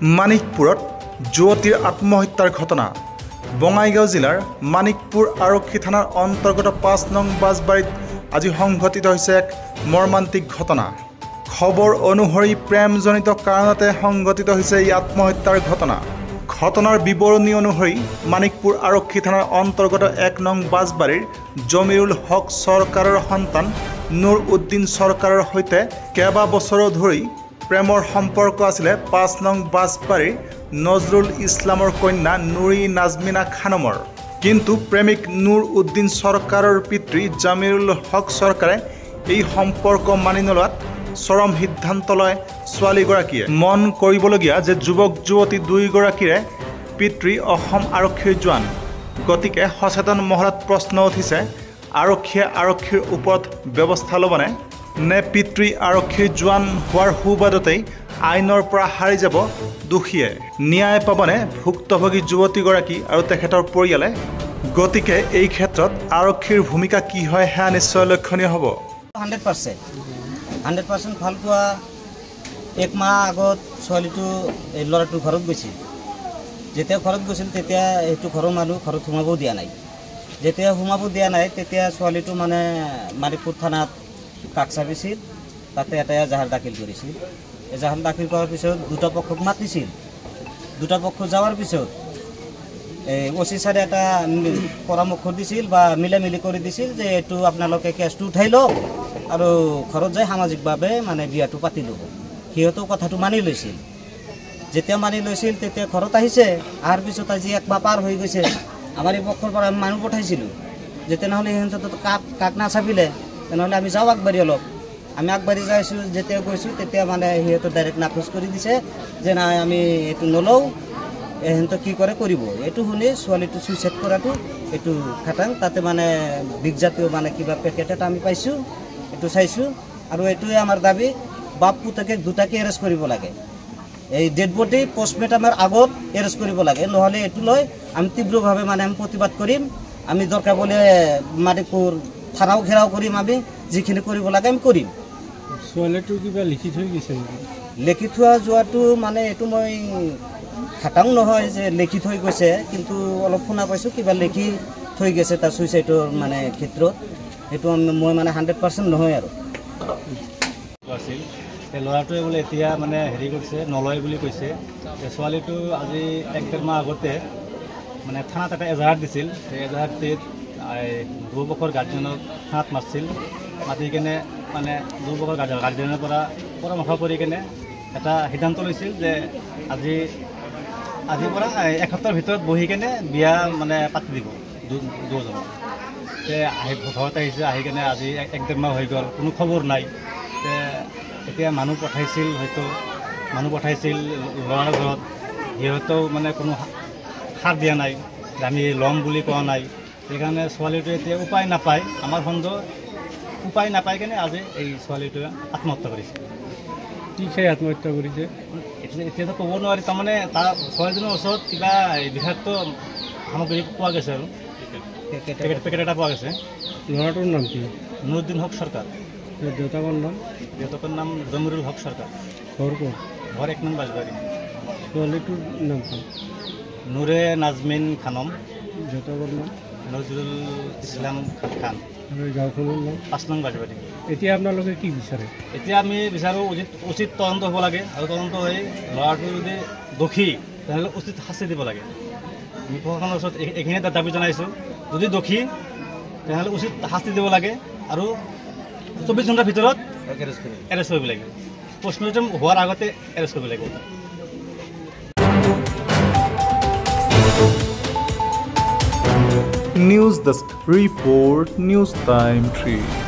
মানিকপুৰত যুৱতীৰ আত্মহত্যাৰ ঘটনা। বঙাইগাঁও জিলাৰ মানিকপুৰ আৰক্ষী থানাৰ অন্তৰ্গত ৫ নং বাজবাৰীত আজি সংঘটিত হৈছে এক মৰ্মান্তিক ঘটনা। খবৰ অনুসৰি প্ৰেমজনিত কাৰণতে সংঘটিত হৈছে এই আত্মহত্যাৰ ঘটনা। ঘটনাৰ বিৱৰণী অনুসৰি মানিকপুৰ আৰক্ষী থানাৰ অন্তৰ্গত ১ নং বাজবাৰীৰ জমিৰুল হক চৰকাৰৰ সন্তান নুৰ উদ্দিন চৰকাৰৰ সৈতে কেইবা বছৰো ধৰি প্ৰেমৰ সম্পৰ্ক আছিলে ৫ নং বাজবাৰীৰ নজৰুল ইছলামৰ কন্যা নুৰী নাজমিনা খানমৰ। কিন্তু প্ৰেমিক নুৰ উদ্দিন চৰকাৰৰ পিতৃ জামিৰুল হক চৰকাৰে এই সম্পৰ্ক মানি নোলোৱাত চৰম সিদ্ধান্ত লয় ছোৱালীগৰাকীয়ে। মন কৰিবলগীয়া যে যুৱক যুৱতী দুয়োগৰাকীৰে পিতৃ অসম আৰক্ষীৰ জোৱান। গতিকে সচেতন মহলত প্ৰশ্ন উঠিছে, আৰক্ষীয়ে আৰক্ষীৰ ওপৰত ব্যৱস্থা ল'বনে, নে পিতৃ আৰক্ষীৰ জোৱান হোৱাৰ সুবাদতেই আইনৰ পৰা হাৰি যাব দোষীয়ে? ন্যায় পাবনে ভুক্তভোগী যুৱতীগৰাকী আৰু তেখেতৰ পৰিয়ালে? গতিকে এই ক্ষেত্ৰত আৰক্ষীৰ ভূমিকা কি হয় সেয়া নিশ্চয় লক্ষণীয় হ'ব। 100% ভাল পোৱা। 1 মাহ আগত ছোৱালীটো এই ল'ৰাটোৰ ঘৰত গৈছিল। যেতিয়া ঘৰত গৈছিল তেতিয়া এইটো ঘৰৰ মানুহ ঘৰত সোমাব দিয়া নাই। যেতিয়া সোমাব দিয়া নাই তেতিয়া ছোৱালীটো মানে মানিকপুৰ থানাত কাষ চাপিছিল, তাতে এটা এজাহাৰ দাখিল কৰিছিল। এজাহাৰ দাখিল কৰাৰ পিছত দুটা পক্ষক মাতিছিল। দুটা পক্ষ যাওয়াৰ পিছত ওসি ছাৰে এটা পৰামৰ্শ দিছিল বা মিলামিলি কৰি দিছিল যে এইটো আপোনালোকে কেছটো উঠাই লওক আৰু ঘৰত যাই সামাজিকভাৱে মানে বিয়াটো পাতি ল'ব। সিহঁতেও কথাটো মানি লৈছিল। যেতিয়া মানি লৈছিল তেতিয়া ঘৰত আহিছে। অহাৰ পিছত আজি 1 মাহ পাৰ হৈ গৈছে। আমাৰ এই পক্ষৰ পৰা আমি মানুহ পঠাইছিলোঁ যে তেনেহ'লে সিহঁতে কাক নাচাপিলে, তেনেহ'লে আমি যাওঁ আগবাঢ়ি অলপ। আমি আগবাঢ়ি যাইছোঁ। যেতিয়া গৈছোঁ তেতিয়া মানে সিহঁতে ডাইৰেক্ট নাকচ কৰি দিছে যে নাই আমি এইটো নলওঁ, সিহঁতে কি কৰে কৰিব। এইটো শুনি ছোৱালীটো চুইচাইড কৰাটো এইটো খাটাং। তাতে মানে বিগজাতীয় মানে কিবা পেকেট এটা আমি পাইছোঁ, এইটো চাইছোঁ। আৰু এইটোৱে আমাৰ দাবী, বাপ পুতেকে দুটাকে এৰেষ্ট কৰিব লাগে। এই ডেড বডি পষ্টমৰ্টেমৰ আগত এৰেষ্ট কৰিব লাগে, নহ'লে এইটো লৈ আমি তীব্ৰভাৱে মানে আমি প্ৰতিবাদ কৰিম। আমি দৰকাৰ হ'লে মানিকপুৰ থানাও ঘেৰাও কৰিম। আমি যিখিনি কৰিব লাগে আমি কৰিম। ছোৱালীটো কিবা লিখি থৈ গৈছে নেকি? লিখি থোৱা যোৱাটো মানে এইটো মই খাটাং নহয় যে লিখি থৈ গৈছে, কিন্তু অলপ শুনা পাইছোঁ কিবা লিখি থৈ গৈছে তাৰ ছুইচাইডৰ মানে ক্ষেত্ৰত। সেইটো মই মানে 100% নহয় আৰু আছিল। ল'ৰাটোৱে বোলে এতিয়া মানে হেৰি কৰিছে, নলয় বুলি কৈছে। ছোৱালীটো আজি 1-1.5 মাহ আগতে মানে থানাত এটা এজাহাৰ দিছিল। সেই এজাহাৰটিত দুপক্ষৰ গাৰ্জেনক থানাত মাতিছিল। মাতি কেনে মানে দুপক্ষৰ গাৰ্জেনৰ পৰা পৰামৰ্শ কৰি কেনে এটা সিদ্ধান্ত লৈছিল যে আজিৰ পৰা 1 সপ্তাহৰ ভিতৰত বহি কেনে বিয়া মানে পাতি দিব দুজনক। ঘৰত আহিছে, আহি কেনে আজি 1-1.5 মাহ হৈ গ'ল, কোনো খবৰ নাই। এতিয়া মানুহ পঠাইছিল, হয়তো মানুহ পঠাইছিল ল'ৰাৰ ঘৰত, সিহঁতেও মানে কোনো সাৰ দিয়া নাই, আমি ল'ম বুলি কোৱা নাই। সেইকাৰণে ছোৱালীটোৱে এতিয়া উপায় নাপায়, আমাৰ সন্দেহ উপায় নাপাই কেনে আজি এই ছোৱালীটোৱে আত্মহত্যা কৰিছে। কি খাই আত্মহত্যা কৰিছে এতিয়াতো ক'ব নোৱাৰি। তাৰমানে তাৰ ছোৱালীজনীৰ ওচৰত কিবা বিষাক্ত সামগ্ৰী পোৱা গৈছে আৰু পেকেট এটা পোৱা গৈছে। ল'ৰাটোৰ নাম কি? নুৰুদ্দিন হক চৰকাৰ। দেউতাকৰ নাম? দেউতাকৰ নাম জমিৰুল হক চৰকাৰ। ঘৰ ক'ত? ঘৰ 1 নং বাজবাৰী। ছোৱালীটোৰ নাম কি? নুৰে নাজমিন খানম। দেউতাকৰ নাম? নজৰুল ইছলাম খান। আৰু গাঁওখনৰ নাম? 5 নং বাজবাৰী। এতিয়া আপোনালোকে কি বিচাৰে? এতিয়া আমি বিচাৰোঁ উচিত তদন্ত হ'ব লাগে, আৰু তদন্ত হৈ ল'ৰাটো যদি দোষী তেনেহ'লে উচিত শাস্তি দিব লাগে। আমি প্ৰশাসনৰ ওচৰত এইখিনি দাবী জনাইছোঁ। যদি দোষী তেনেহ'লে উচিত শাস্তি দিব লাগে আৰু 24 ঘণ্টাৰ ভিতৰত এৰেষ্ট কৰিব লাগে। পষ্টমৰ্টেম হোৱাৰ আগতে এৰেষ্ট কৰিব লাগিব। News desk report, news time 3।